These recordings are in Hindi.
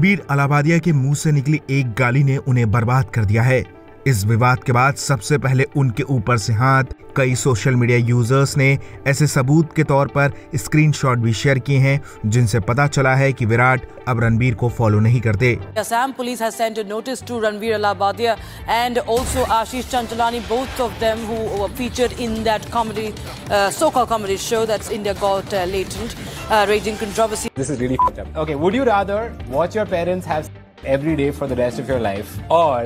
रणबीर अलावादिया के मुंह से निकली एक गाली ने उन्हें बर्बाद कर दिया है। इस विवाद के बाद सबसे पहले उनके ऊपर से हाथ कई सोशल मीडिया यूजर्स ने ऐसे सबूत के तौर पर स्क्रीनशॉट भी शेयर किए हैं, जिनसे पता चला है कि विराट अब रणबीर को फॉलो नहीं करते। Assam police has sent a notice to Ranveer Alabadia and also Ashish Chanchalani, both of them who were featured in that comedy, so-called comedy show that's India Got Latent, raising controversy. This is really fucked up. Okay, would you rather watch your parents have every day for the rest of your life, or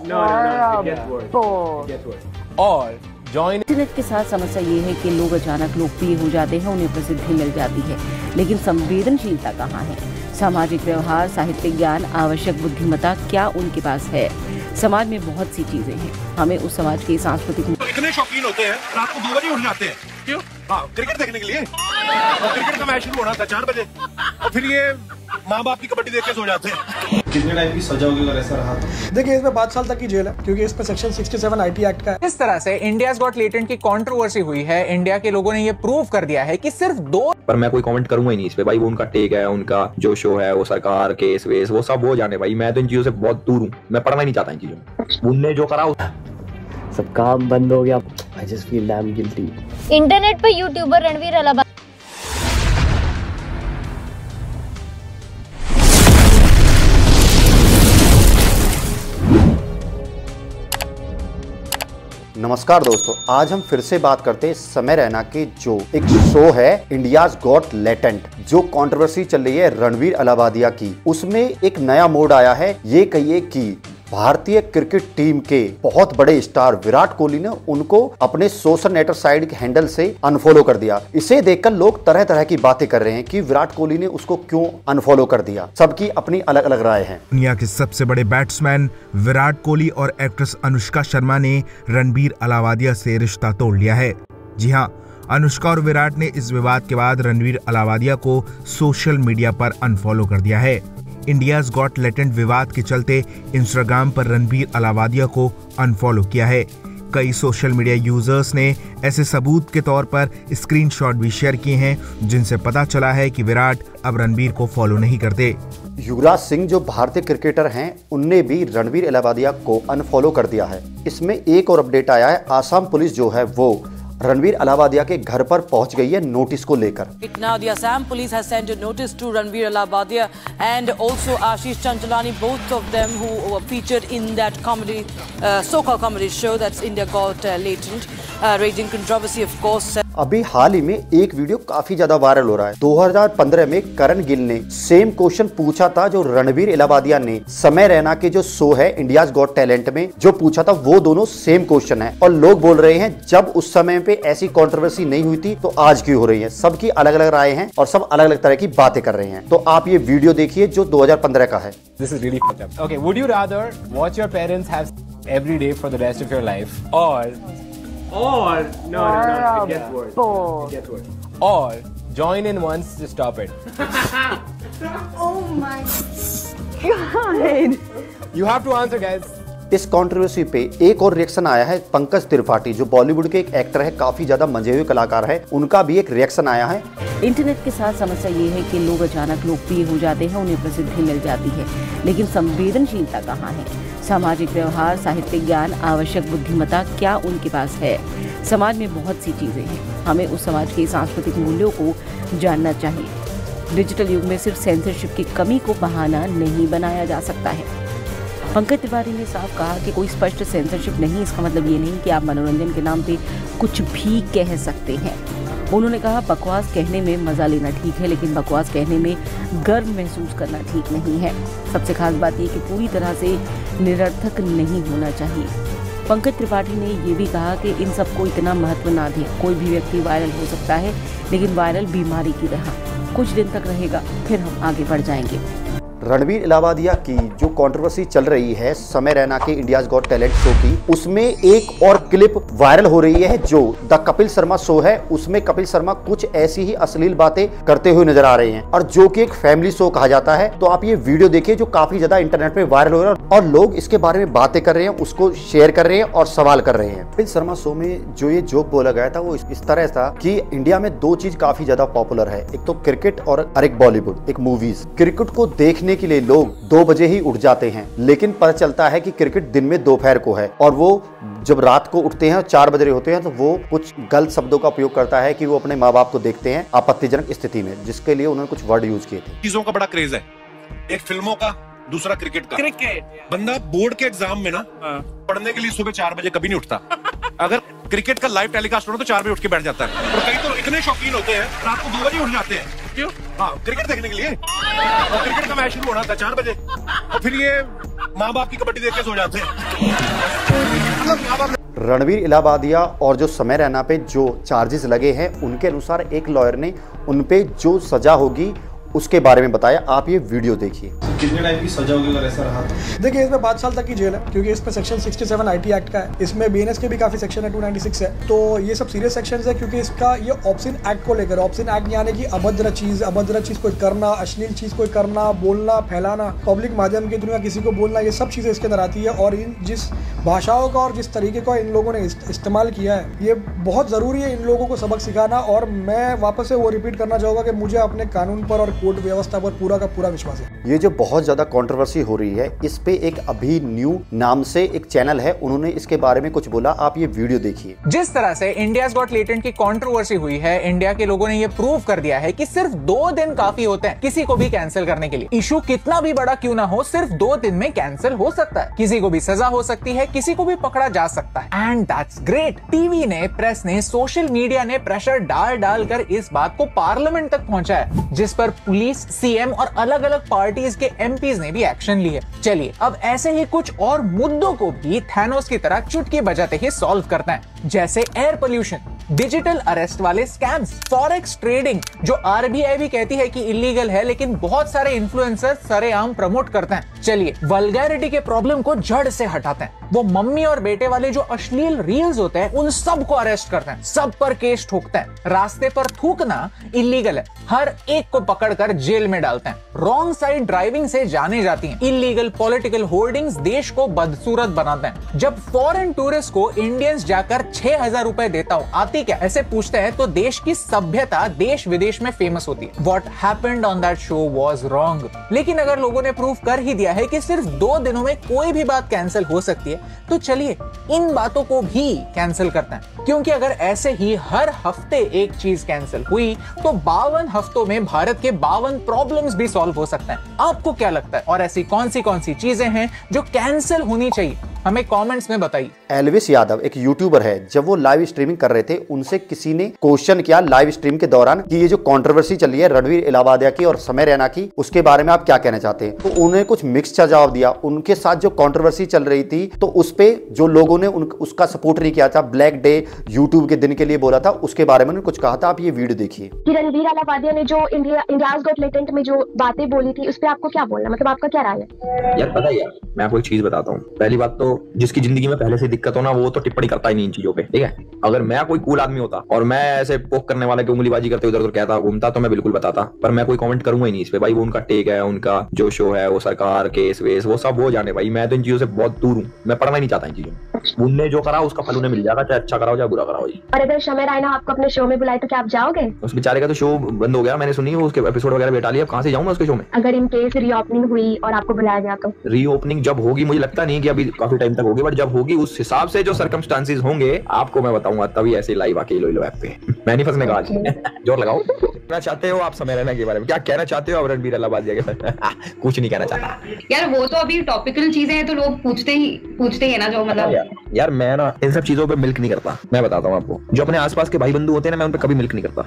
no, it gets worse. It gets worse. Or join. Internet के साथ समस्या ये है कि लोग अचानक लोकप्रिय हो जाते हैं, उन्हें प्रसिद्धि मिल जाती है, लेकिन संवेदनशीलता कहाँ है? सामाजिक व्यवहार, साहित्यिक ज्ञान, आवश्यक बुद्धिमत्ता क्या उनके पास है? समाज में बहुत सी चीजें हैं, हमें उस समाज के सांस्कृतिक तो इतने शौकीन होते हैं, रात को 2 बजे उठ जाते हैं। क्यों? हाँ, क्रिकेट देखने के लिए। और क्रिकेट का मैच शुरू होना था 4 बजे, और फिर ये माँ बाप की कबड्डी देख के सो जाते हैं। कितने टाइम की सजा होगी अगर ऐसा रहा तो? देखिए, इसमें 5 साल तक की जेल है, क्योंकि इसमें सेक्शन 67 आईटी एक्ट का है। इस तरह से इंडियाज गॉट लेटेंट की कंट्रोवर्सी हुई है। इंडिया के लोगों ने ये प्रूव कर दिया है कि सिर्फ 2 पर मैं कोई कमेंट करूंगा ही नहीं इस पे भाई। वो उनका टेक है, उनका जो शो है, वो सरकार केस वेस वो सब हो जाने भाई। मैं तो इन चीजों से बहुत दूर हूँ, मैं पढ़ना ही नहीं चाहता इन चीजों में। उनने जो करा सब काम बंद हो गया। I just feel dam guilty. Internet पर यूट्यूबर रणवीर अलाबादिया नमस्कार दोस्तों, आज हम फिर से बात करते हैं समय रैना के जो एक शो है इंडियाज गॉट लेटेंट, जो कंट्रोवर्सी चल रही है रणवीर अलावादिया की। उसमें एक नया मोड आया है। ये कहिए कि भारतीय क्रिकेट टीम के बहुत बड़े स्टार विराट कोहली ने उनको अपने सोशल नेटवर्क साइट के हैंडल से अनफॉलो कर दिया। इसे देखकर लोग तरह तरह की बातें कर रहे हैं कि विराट कोहली ने उसको क्यों अनफॉलो कर दिया। सबकी अपनी अलग अलग राय है। दुनिया के सबसे बड़े बैट्समैन विराट कोहली और एक्ट्रेस अनुष्का शर्मा ने रणबीर अलावादिया से रिश्ता तोड़ लिया है। जी हाँ, अनुष्का और विराट ने इस विवाद के बाद रणबीर अलावादिया को सोशल मीडिया पर अनफॉलो कर दिया है। इंडियाज गॉट लेटेंट विवाद के चलते इंस्टाग्राम पर रणबीर अलावादिया को अनफॉलो किया है। कई सोशल मीडिया यूजर्स ने ऐसे सबूत के तौर पर स्क्रीनशॉट भी शेयर किए हैं, जिनसे पता चला है कि विराट अब रणबीर को फॉलो नहीं करते। युवराज सिंह जो भारतीय क्रिकेटर हैं, उनने भी रणबीर अलावादिया को अनफॉलो कर दिया है। इसमें एक और अपडेट आया है। आसाम पुलिस जो है वो रणबीर अलावादिया के घर पर पहुंच गई है नोटिस को लेकर। Now the Assam police has sent a notice to Ranveer Alabadia and also Ashish Chanchalani, both of them who were featured in that comedy, so-called comedy show that's India Got Latent, raising controversy of course. अभी हाल ही में एक वीडियो काफी ज्यादा वायरल हो रहा है। 2015 में करण गिल ने सेम क्वेश्चन पूछा था जो रणबीर अलावादिया ने समय रैना के जो शो है इंडियाज गॉट टैलेंट में जो पूछा था, वो दोनों सेम क्वेश्चन है। और लोग बोल रहे हैं जब उस समय पे ऐसी कंट्रोवर्सी नहीं हुई थी तो आज क्यों हो रही है। सबकी अलग अलग राय हैं और सब अलग अलग तरह की बातें कर रहे हैं। तो आप ये वीडियो देखिए जो 2015 का है। This is really fucked up. Okay, would you rather watch your parents have every day for the rest of your life, or no, it gets worse. It gets worse. Or join in once to stop it. Oh my God! You have to answer, guys. इस कंट्रोवर्सी पे एक और रिएक्शन आया है। पंकज त्रिपाठी जो बॉलीवुड के एक एक्टर है, काफी ज्यादा मजे हुए कलाकार है, उनका भी एक रिएक्शन आया है। इंटरनेट के साथ समस्या ये है कि लोग अचानक लोकप्रिय हो जाते हैं, उन्हें प्रसिद्धि मिल जाती है, लेकिन संवेदनशीलता कहाँ है? सामाजिक व्यवहार, साहित्यिक ज्ञान, आवश्यक बुद्धिमत्ता क्या उनके पास है? समाज में बहुत सी चीजें हैं, हमें उस समाज के सांस्कृतिक मूल्यों को जानना चाहिए। डिजिटल युग में सिर्फ सेंसरशिप की कमी को बहाना नहीं बनाया जा सकता है। पंकज त्रिपाठी ने साफ कहा कि कोई स्पष्ट सेंसरशिप नहीं, इसका मतलब ये नहीं कि आप मनोरंजन के नाम पे कुछ भी कह सकते हैं। उन्होंने कहा बकवास कहने में मजा लेना ठीक है, लेकिन बकवास कहने में गर्व महसूस करना ठीक नहीं है। सबसे खास बात यह कि पूरी तरह से निरर्थक नहीं होना चाहिए। पंकज त्रिपाठी ने ये भी कहा कि इन सबको इतना महत्व ना दें। कोई भी व्यक्ति वायरल हो सकता है, लेकिन वायरल बीमारी की तरह कुछ दिन तक रहेगा, फिर हम आगे बढ़ जाएंगे। रणवीर इलाहाबादिया की जो कंट्रोवर्सी चल रही है समय रैना के इंडियाज गॉट टैलेंट शो की, उसमें एक और क्लिप वायरल हो रही है। जो द कपिल शर्मा शो है उसमें कपिल शर्मा कुछ ऐसी ही अश्लील बातें करते हुए नजर आ रहे हैं, और जो कि एक फैमिली शो कहा जाता है। तो आप ये वीडियो देखिए जो काफी ज्यादा इंटरनेट पे वायरल हो रहा है और लोग इसके बारे में बातें कर रहे हैं, उसको शेयर कर रहे हैं और सवाल कर रहे हैं। कपिल शर्मा शो में जो ये जोक बोला गया था वो इस तरह था कि इंडिया में दो चीज काफी ज्यादा पॉपुलर है, एक तो क्रिकेट और एक बॉलीवुड, एक मूवीज। क्रिकेट को देखने के लिए लोग 2 बजे ही उठ जाते हैं, लेकिन पता चलता है कि क्रिकेट दिन में दोपहर को है, और वो जब रात को उठते हैं 4 बजे होते हैं तो वो कुछ गलत शब्दों का उपयोग करता है कि वो अपने माँ बाप को देखते हैं आपत्तिजनक स्थिति में, जिसके लिए उन्होंने कुछ वर्ड यूज किए थे। चीजों का बड़ा क्रेज है, एक फिल्मों का, दूसरा क्रिकेट का। बंदा बोर्ड के एग्जाम में ना पढ़ने के लिए सुबह 4 बजे कभी नहीं उठता। अगर क्रिकेट का लाइव टेलीकास्ट हो तो 4 बजे उठ के बैठ जाता है, और कई तो इतने शौकीन होते हैं रात को 2 बजे उठ जाते हैं। क्यों? हाँ, क्रिकेट देखने के लिए। और क्रिकेट का मैच शुरू होना था 4 बजे, और फिर ये माँ बाप की कबड्डी देख के सो जाते हैं। रणवीर इलाहाबादिया और जो समय रैना पे जो चार्जेस लगे हैं, उनके अनुसार एक लॉयर ने उन पे जो सजा होगी उसके बारे में बताया। आप ये वीडियो देखिए। कितने टाइम की सजा होगी अगर ऐसा रहा तो? देखिए, इसमें 5 साल तक की जेल है, क्योंकि इसमें सेक्शन 67 आईटी एक्ट का है। इसमें बीएनएस के भी काफी सेक्शन है, 296 है। तो ये सब सीरियस सेक्शंस है, क्योंकि इसका ये ऑब्सिन एक्ट को लेकर, ऑब्सिन एक्ट यानी कि अभद्र चीज कोई करना, अश्लील चीज कोई करना, बोलना, फैलाना, पब्लिक माध्यम के थ्रू किसी को बोलना, ये सब चीजें इसके अंदर आती है। और इन जिस भाषाओं का और जिस तरीके का इन लोगों ने इस्तेमाल किया है, ये बहुत जरूरी है इन लोगों को सबक सिखाना। और मैं वापस से वो रिपीट करना चाहूंगा कि मुझे अपने कानून पर और कोर्ट व्यवस्था पर पूरा का पूरा विश्वास है। ये जो बहुत ज्यादा कंट्रोवर्सी हो रही है, इस पे एक अभी न्यू नाम से एक चैनल है, उन्होंने इसके बारे में कुछ बोला। आप ये वीडियो देखिए। जिस तरह से इंडियाज गॉट टैलेंट की कंट्रोवर्सी हुई है, इंडिया के लोगों ने ये प्रूव कर दिया है कि सिर्फ 2 दिन काफी होते हैं किसी को भी कैंसिल करने के लिए। इशू कितना भी बड़ा क्यों ना हो, सिर्फ 2 दिन में कैंसिल हो सकता है। किसी को भी सजा हो सकती है, किसी को भी पकड़ा जा सकता है, एंड दैट्स ग्रेट। टीवी ने, प्रेस ने, सोशल मीडिया ने प्रेशर डाल कर इस बात को पार्लियामेंट तक पहुंचाया, जिस पर पुलिस, सीएम और अलग अलग पार्टीज के एमपीज ने भी एक्शन लिए। चलिए अब ऐसे ही कुछ और मुद्दों को भी थैनोस की तरह चुटकी बजाते ही सॉल्व करते हैं, जैसे एयर पोल्यूशन, डिजिटल अरेस्ट वाले स्कैम्स, फॉरेक्स ट्रेडिंग जो आरबीआई भी कहती है कि इलीगल है, लेकिन बहुत सारे इन्फ्लुएंसर सरेआम प्रमोट करते हैं। चलिए वल्गैरिटी के प्रॉब्लम को जड़ से हटाते हैं। वो मम्मी और बेटे वाले जो अश्लील रील्स होते हैं, उन सब को अरेस्ट करते हैं, सब पर केस ठोकते हैं। रास्ते पर थूकना इलीगल है, हर एक को पकड़कर जेल में डालते हैं। रॉन्ग साइड ड्राइविंग से जाने जाती हैं। इलीगल पॉलिटिकल होर्डिंग्स देश को बदसूरत बनाते हैं। जब फॉरेन टूरिस्ट को इंडियंस जाकर 6000 रुपए देता हो, आती क्या, ऐसे पूछते हैं तो देश की सभ्यता देश विदेश में फेमस होती है। What happened on that show was wrong। लेकिन अगर लोगों ने प्रूव कर ही दिया है कि सिर्फ 2 दिनों में कोई भी बात कैंसिल हो सकती है, तो चलिए इन बातों को भी कैंसिल करते हैं। क्योंकि अगर ऐसे ही हर हफ्ते एक चीज कैंसिल हुई तो 52 हफ्तों में भारत के 52 प्रॉब्लम्स भी सॉल्व हो सकते हैं। आपको क्या लगता है, और ऐसी कौन सी चीजें हैं जो कैंसिल होनी चाहिए, हमें कमेंट्स में बताइए। एल्विस यादव एक यूट्यूबर है, जब वो लाइव स्ट्रीमिंग कर रहे थे, उनसे किसी ने क्वेश्चन किया लाइव स्ट्रीम के दौरान कि ये जो कंट्रोवर्सी चल रही है रणवीर इलाहाबादिया की और समय रैना की, उसके बारे में आप क्या कहना चाहते हैं। तो उन्होंने कुछ मिक्सचर जवाब दिया। उनके साथ जो कंट्रोवर्सी चल रही थी, तो उस पे जो लोगों ने उसका सपोर्ट नहीं किया था, ब्लैक डे यूट्यूब के दिन के लिए बोला था, उसके बारे में उन्होंने कुछ कहा था। आप ये वीडियो देखिए। रणवीर इलाहाबादिया ने जो इंडियाज गॉट टैलेंट में जो बातें बोली थी, उस पर आपको क्या बोलना, मतलब आपका क्या राय है? यार पता है यार, मैं आपको एक चीज बताता हूँ। पहली बात तो जिसकी जिंदगी में पहले से दिक्कत हो ना, वो तो टिप्पणी करता ही नहीं इन चीजों पे, ठीक है। अगर मैं कोई कूल आदमी होता और मैं ऐसे पोक करने वाले की उंगलीबाजी करते उधर उधर कहता घूमता, तो मैं बिल्कुल बताता, पर मैं कोई कमेंट करूंगा ही नहीं इस पे। भाई वो उनका टेक है, उनका जो शो है, वो सरकार केस वेस वो सब हो जाने। भाई मैं तो इन चीजों से बहुत दूर हूँ, मैं पढ़ना ही नहीं चाहता इन चीजों में। उनने जो करा उसका फल उन्हें मिल जाएगा, चाहे अच्छा कराओ चाहे बुरा कराओ जी। और अगर समय रैना आपको अपने शो में बुलाए तो क्या आप जाओगे? उस बेचारे का तो शो बंद हो गया, मैंने सुनी उसके एपिसोड वगैरह बेटा लिया, कहां से जाऊं मैं उसके शो में। अगर इन केस रीओपनिंग हुई और आपको बुलाया गया तो? रीओपनिंग जब होगी, मुझे लगता नहीं कि अभी काफी टाइम तक होगी, बट जब होगी उस हिसाब से जो सर्कमस्टांसेस होंगे आपको मैं बताऊंगा, तभी ऐसे लाइव आके लो ऐप पे। मैं नहीं फंसने का आज। जोर लगाओ। कहना चाहते हो आप समय रैना के बारे में, क्या कहना चाहते हो आप रणवीर इलाहाबादिया के बारे में? कुछ नहीं कहना चाहता यार, वो तो अभी टॉपिकल चीजें हैं तो लोग पूछते ही है ना, जो मतलब यार मैं ना इन सब चीजों पे मिल्क नहीं करता। मैं बताता हूँ आपको, जो अपने आसपास के भाई बंधु होते हैं ना, मैं उन पे कभी मिल्क नहीं करता।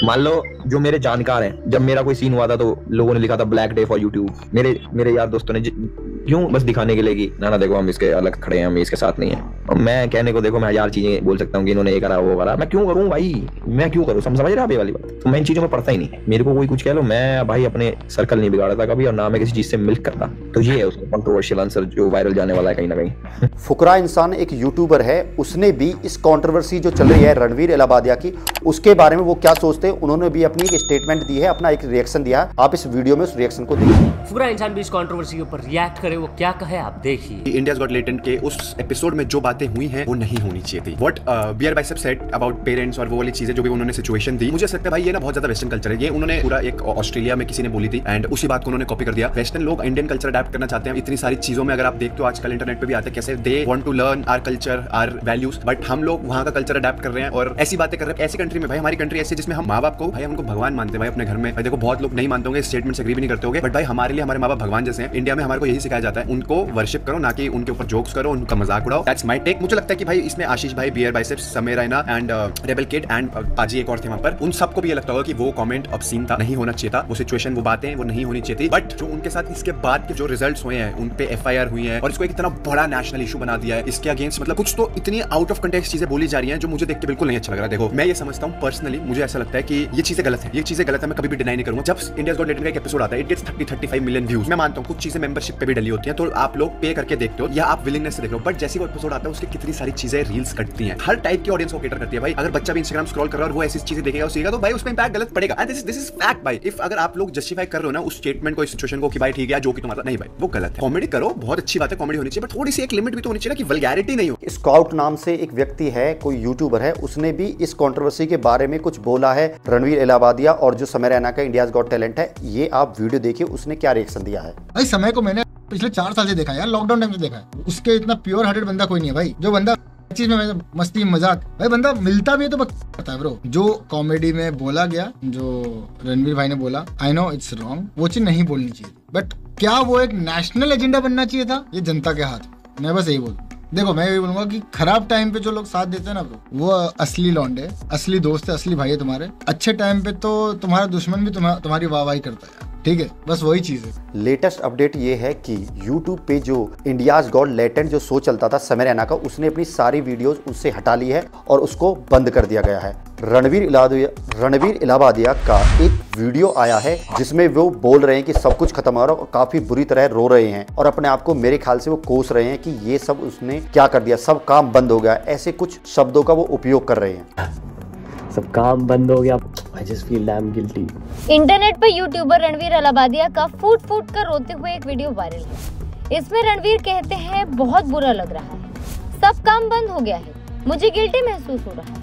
मान लो जो मेरे जानकार हैं, जब मेरा कोई सीन हुआ था तो लोगों ने लिखा था ब्लैक डे फॉर यूट्यूब। मेरे यार दोस्तों ने क्यों बस दिखाने के लिए कि ना देखो हम इसके अलग खड़े हैं, हम इसके साथ नहीं है। और मैं कहने को देखो मैं 1000 चीजें बोल सकता हूँ कि इन्होंने ये करा वो करा, मैं क्यों करूँ भाई, मैं क्यों करूँ, समझ रहे आप ये वाली बात। तो मैं इन चीजों में पढ़ता ही नहीं, मेरे को कोई कुछ कह लो, मैं भाई अपने सर्कल नहीं बिगाड़ता कभी, और ना मैं किसी चीज से मिल्क करता। तो ये है उसका कंट्रोवर्शियल आंसर जो वायरल जाने वाला है कहीं ना कहीं। फुकरा इंसान एक यूट्यूबर है, उसने भी इस कंट्रोवर्सी जो चल रही है रणवीर इलाहाबादिया की, उसके बारे में वो क्या सोचते हैं, उन्होंने भी अपनी एक स्टेटमेंट दी है, अपना एक रिएक्शन दिया है। आप इस वीडियो में उस रिएक्शन को देखिए। फुकरा इंसान भी इस कंट्रोवर्सी के ऊपर रिएक्ट करे, वो क्या कहे आप देखिए। इंडियाज गॉट लेटेंट के उस एपिसोड में जो बातें हुई हैं वो नहीं होनी चाहिए थी। What Beer Biceps said about parents और वो वाली चीजें जो भी उन्होंने सिचुएशन दी, मुझे लगता है भाई ये ना बहुत ज्यादा वेस्टर्न कल्चर है। ये उन्होंने पूरा एक ऑस्ट्रेलिया में किसी ने बोली थी एंड उसी बात को उन्होंने कॉपी कर दिया। वेस्टर्न लोग इंडियन कल्चर अडैप्ट करना चाहते हैं इतनी सारी चीजों में। अगर आप देखते हो आजकल इंटरनेट पे भी आते हैं कैसे they want to learn our culture our values, but हम लोग वहां का कल्चर अडैप्ट कर रहे हैं और ऐसी बातें कर रहे हैं। ऐसी कंट्री में भाई, हमारी कंट्री ऐसी जिसमें हम माँ बाप को भाई हम उनको भगवान मानते हैं भाई अपने घर में। भाई देखो बहुत लोग नहीं मानते होंगे, स्टेटमेंट से एग्री भी नहीं करते होंगे, बट भाई हमारे लिए हमारे माँ बाप भगवान जैसे हैं। इंडिया में हमारे को यही सिखाया जाता है, उनको वर्शिप करो, ना कि उनके ऊपर जोक्स करो, उनका मजाक उड़ाओ। That's my take. मुझे लगता है कि भाई इसमें आशीष भाई, बियर बाइसेप्स, समय Raina and rebel kid and आज एक और थे वहां पर, उन सबको भी ये लगता होगा कि वो कमेंट ऑब्सीन था, नहीं होना चाहिए था, वो सिचुएशन वो बातें वो नहीं होनी चाहिए थी। बट जो उनके साथ इसके बाद के जो रिजल्ट्स हुए हैं, उन पे एफआईआर हुई है और इसको एक इतना बड़ा नेशनल इशू बना दिया है, इसके अगेंस्ट मतलब कुछ तो इतनी आउट ऑफ कंटेक्स्ट चीजें बोली जा रही हैं जो मुझे देख के बिल्कुल नहीं अच्छा लग रहा है। देखो मैं ये समझता हूँ पर्सनली, मुझे ऐसा लगता है कि ये चीजें गलत है, ये चीजें गलत है, मैं कभी भी डिनाई नहीं करूंगा। जब इंडियाज गॉट लेटेंट का एक एपिसोड आता है, इट गेट्स 30-35 मिलियन व्यूज। मैं मानता हूँ कुछ चीजें मेंबरशिप पे भी डली होती हैं, तो आप लोग पे करके देखते हो या आप विलिंगनेस से देख रहे हो, बट जैसे वो एपिसोड आता है उसकी कितनी सारी चीजें रील्स कटती हैं, हर टाइप की ऑडियंस को कैटर करती है। भाई अगर बच्चा भी इंस्टाग्राम स्क्रॉल कर रहा है और वो ऐसी चीजें देखेगा सीखेगा तो भाई उसमें इंपैक्ट गलत पड़ेगा। एंड दिस इज फैक्ट भाई। इफ अगर आप लोग जस्टिफाई कर रहे हो ना उस स्टेटमेंट को, इस सिचुएशन को कि भाई ठीक है जो कि तुम्हारा नहीं, भाई वो गलत है। कॉमेडी करो, बहुत अच्छी बात है, कॉमेडी होनी चाहिए, बट थोड़ी सी एक लिमिट भी तो होनी चाहिए ना कि वल्गैरिटी नहीं हो। स्काउट नाम से एक व्यक्ति है, कोई यूट्यूबर है, उसने भी इस कंट्रोवर्सी के बारे में कुछ बोला है रणवीर इलाहाबादिया और जो समय रैना का इंडियाज गॉट टैलेंट है। ये आप वीडियो देखिए, उसने क्या रिएक्शन दिया है। भाई समय को मैंने पिछले 4 साल से देखा है यार, लॉकडाउन टाइम से देखा है। उसके इतना प्योर हार्टेड बंदा कोई नहीं है भाई। जो बंदा चीज में मस्ती मजाक, भाई बंदा मिलता भी है तो करता है ब्रो। जो कॉमेडी में बोला गया, जो रणवीर भाई ने बोला, आई नो इट्स रॉन्ग, वो चीज नहीं बोलनी चाहिए, बट क्या वो एक नेशनल एजेंडा बनना चाहिए था, ये जनता के हाथ। मैं बस यही बोलूँ। देखो मैं ये बोलूंगा कि खराब टाइम पे जो लोग साथ देते हैं ना ब्रो, वो असली लौंडे, असली दोस्त है, असली भाई है तुम्हारे। अच्छे टाइम पे तो तुम्हारा दुश्मन भी तुम्हारी वाहवाही करता है, ठीक है, बस वही चीज है। लेटेस्ट अपडेट ये है कि YouTube पे जो इंडियाज गॉट लेटेंट जो शो चलता था समय रैना का, उसने अपनी सारी वीडियोस उससे हटा ली है और उसको बंद कर दिया गया है। रणवीर इलाहाबादिया का एक वीडियो आया है जिसमें वो बोल रहे हैं कि सब कुछ खत्म हो रहा है और काफी बुरी तरह रो रहे हैं और अपने आप को मेरे ख्याल से वो कोस रहे हैं कि ये सब उसने क्या कर दिया, सब काम बंद हो गया, ऐसे कुछ शब्दों का वो उपयोग कर रहे हैं। सब काम बंद हो गया, I just feel damn guilty। Internet पर यूट्यूबर रणवीर इलाहाबादिया का फूट फूट कर रोते हुए एक वीडियो वायरल है। इसमें रणवीर कहते हैं बहुत बुरा लग रहा है, सब काम बंद हो गया है, मुझे गिल्टी महसूस हो रहा है,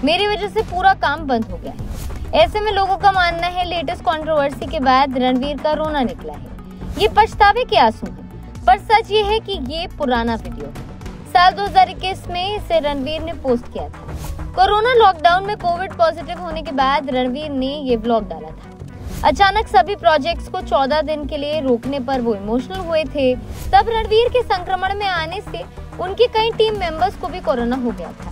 मेरी वजह से पूरा काम बंद हो गया है। ऐसे में लोगों का मानना है लेटेस्ट कंट्रोवर्सी के बाद रणवीर का रोना निकला है। ये पछतावे के आंसू हैं, पर सच ये है कि ये पुराना वीडियो है। साल 2021 में इसे रणवीर ने पोस्ट किया था। कोरोना लॉकडाउन में कोविड पॉजिटिव होने के बाद रणवीर ने ये व्लॉग डाला था। अचानक सभी प्रोजेक्ट्स को 14 दिन के लिए रोकने पर वो इमोशनल हुए थे। तब रणवीर के संक्रमण में आने से उनके कई टीम मेंबर्स को भी कोरोना हो गया था।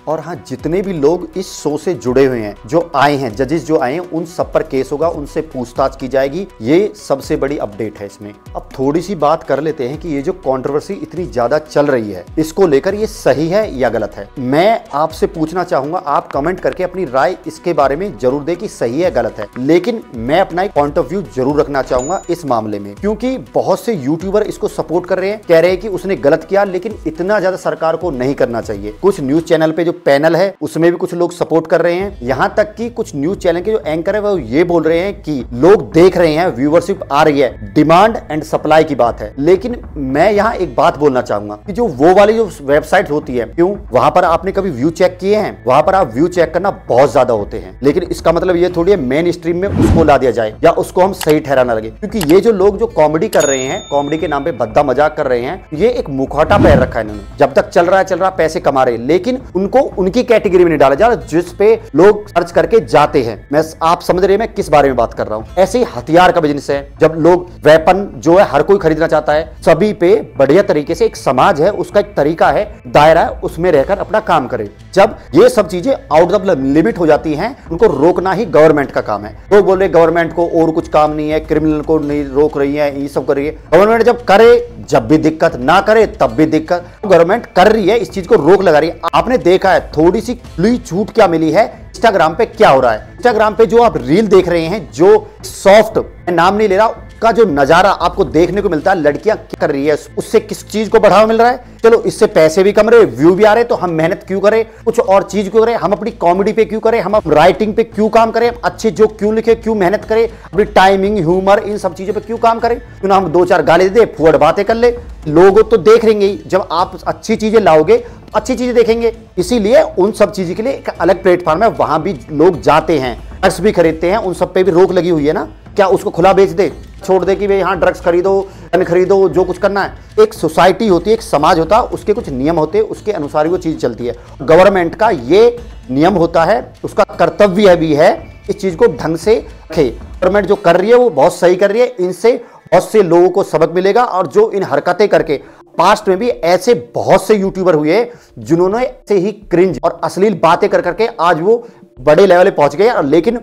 और हाँ, जितने भी लोग इस शो से जुड़े हुए हैं, जो आए हैं, जजेस जो आए हैं, उन सब पर केस होगा, उनसे पूछताछ की जाएगी। ये सबसे बड़ी अपडेट है इसमें। अब थोड़ी सी बात कर लेते हैं कि ये जो कंट्रोवर्सी इतनी ज्यादा चल रही है, इसको लेकर ये सही है या गलत है। मैं आपसे पूछना चाहूंगा, आप कमेंट करके अपनी राय इसके बारे में जरूर दें कि सही है गलत है। लेकिन मैं अपना एक पॉइंट ऑफ व्यू जरूर रखना चाहूंगा इस मामले में, क्योंकि बहुत से यूट्यूबर इसको सपोर्ट कर रहे हैं, कह रहे हैं कि उसने गलत किया, लेकिन इतना ज्यादा सरकार को नहीं करना चाहिए। कुछ न्यूज चैनल पे जो पैनल है उसमें भी कुछ लोग सपोर्ट कर रहे हैं। यहां तक कि कुछ न्यूज चैनल के जो एंकर है वो ये बोल रहे हैं कि लोग देख रहे हैं, व्यूअरशिप आ रही है, डिमांड एंड सप्लाई की बात है। लेकिन मैं यहां एक बात बोलना चाहूंगा कि जो वो वाली जो वेबसाइट होती है, क्यों वहां पर आपने कभी व्यू चेक किए हैं? वहां पर आप व्यू चेक करना बहुत ज्यादा होते हैं, लेकिन इसका मतलब ये थोड़ी है मेन स्ट्रीम में उसको ला दिया जाए या उसको हम सही ठहराना लगे। क्योंकि ये जो लोग जो कॉमेडी कर रहे हैं, कॉमेडी के नाम पे भद्दा मजाक कर रहे हैं, ये एक मुखौटा पहन रखा है इन्होंने। जब तक चल रहा है पैसे कमा रहे हैं, लेकिन उनको उनकी कैटेगरी में नहीं डाला जा रहा जिस पे लोग सर्च करके जाते हैं। आप समझ रहे हैं मैं किस बारे में बात कर रहा हूं। ऐसे ही हथियार का बिजनेस है, जब लोग वेपन जो है हर कोई खरीदना चाहता है, सभी पे बढ़िया तरीके से एक समाज है, उसका एक तरीका है, दायरा है, उसमें रहकर अपना काम करे। जब ये सब चीजें आउट ऑफ लिमिट हो जाती हैं, उनको रोकना ही गवर्नमेंट का काम है। लोग बोल रहे गवर्नमेंट को और कुछ काम नहीं है, क्रिमिनल को नहीं रोक रही है, ये सब कर रही है। गवर्नमेंट जब करे जब भी दिक्कत, ना करे तब भी दिक्कत। गवर्नमेंट कर रही है, इस चीज को रोक लगा रही है। आपने देखा है थोड़ी सी खुली छूट क्या मिली है, इंस्टाग्राम पे क्या हो रहा है। इंस्टाग्राम पे जो आप रील देख रहे हैं, जो सॉफ्ट, मैं नाम नहीं ले रहा, का जो नजारा आपको देखने को मिलता है, लड़कियां क्या कर रही है, उससे किस चीज को बढ़ावा मिल रहा है। चलो इससे पैसे भी कम रहे, व्यू भी आ रहे, तो हम मेहनत क्यों करें, कुछ और चीज क्यों करें, हम अपनी कॉमेडी पे क्यों करें, हम राइटिंग पे क्यों काम करें, अच्छे जो क्यों लिखे, क्यों मेहनत करें, अपनी टाइमिंग, ह्यूमर, इन सब चीजों पे क्यों काम करें। क्यों ना हम 2-4 गाली दे, फुअड़ बातें कर ले, लोग तो देख लेंगे ही। जब आप अच्छी चीजें लाओगे अच्छी चीजें देखेंगे। इसीलिए उन सब चीजों के लिए एक अलग प्लेटफॉर्म है, वहां भी लोग जाते हैं, ड्रग्स भी खरीदते हैं, उन सब पे भी रोक लगी हुई है ना। क्या उसको खुला बेच दे, छोड़ दे कि भाई यहाँ ड्रग्स खरीदो, गन खरीदो, जो कुछ करना है। एक सोसाइटी होती है, एक समाज होता है, उसके कुछ नियम होते हैं, उसके अनुसार ही वो चीज चलती है। गवर्नमेंट का ये नियम होता है, उसका कर्तव्य भी है इस चीज को ढंग से रखे। गवर्नमेंट जो कर रही है वो बहुत सही कर रही है, इनसे बहुत से लोगों को सबक मिलेगा। और जो इन हरकतें करके पास्ट में भी ऐसे बहुत से यूट्यूबर हुए जिन्होंने ऐसे ही क्रिंज और अश्लील बातें कर करके आज वो बड़े लेवल पे पहुंच गए, लेकिन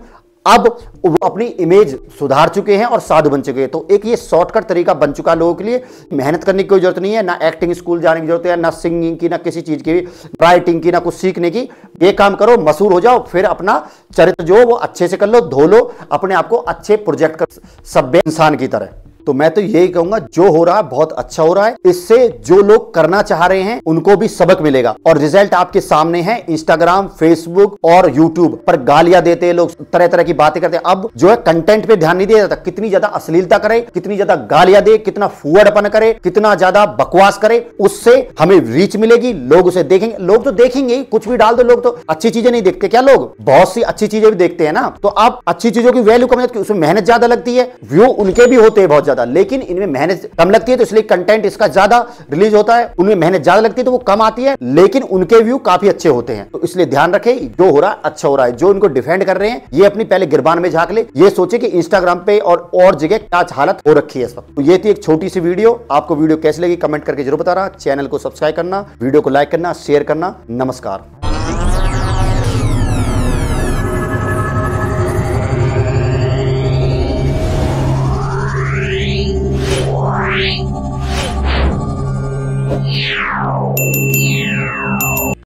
अब वो अपनी इमेज सुधार चुके हैं और साधु बन चुके हैं। तो एक ये शॉर्टकट तरीका बन चुका है लोगों के लिए। मेहनत करने की कोई जरूरत नहीं है, ना एक्टिंग स्कूल जाने की जरूरत है, ना सिंगिंग की, ना किसी चीज की, राइटिंग की, ना कुछ सीखने की। ये काम करो, मशहूर हो जाओ, फिर अपना चरित्र जो वो अच्छे से कर लो, धो लो, अपने आप को अच्छे प्रोजेक्ट कर, सभ्य इंसान की तरह। तो मैं तो यही कहूंगा, जो हो रहा है बहुत अच्छा हो रहा है। इससे जो लोग करना चाह रहे हैं उनको भी सबक मिलेगा और रिजल्ट आपके सामने है। इंस्टाग्राम, फेसबुक और यूट्यूब पर गालियां देते हैं लोग, तरह तरह की बातें करते हैं। अब जो है कंटेंट पे ध्यान नहीं दिया जाता, कितनी ज्यादा अश्लीलता करे, कितनी ज्यादा गालियां दे, कितना फुअड़पन करे, कितना ज्यादा बकवास करे, उससे हमें रीच मिलेगी, लोग उसे देखेंगे। लोग तो देखेंगे, कुछ भी डाल दो, लोग तो अच्छी चीजें नहीं देखते क्या, लोग बहुत सी अच्छी चीजें भी देखते हैं ना। तो आप अच्छी चीजों की वैल्यू कम, उसमें मेहनत ज्यादा लगती है, व्यू उनके भी होते हैं बहुत ज्यादा, लेकिन इनमें मेहनत कम लगती है, तो इसलिए कंटेंट इसका ज्यादा रिलीज होता है। उनमें मेहनत ज्यादा लगती है तो वो कम आती है, लेकिन उनके व्यू काफी अच्छे होते हैं। तो इसलिए ध्यान रखें, जो हो रहा है अच्छा हो रहा है। जो इनको डिफेंड कर रहे हैं ये अपनी पहले गिरबान में झांक ले, ये सोचे कि इंस्टाग्राम पे और जगह क्या हालत हो रखी है इस वक्त। तो ये थी एक छोटी सी वीडियो। आपको वीडियो कैसी लगी कमेंट करके जरूर बताना, चैनल को सब्सक्राइब करना, वीडियो को लाइक करना, शेयर करना। नमस्कार।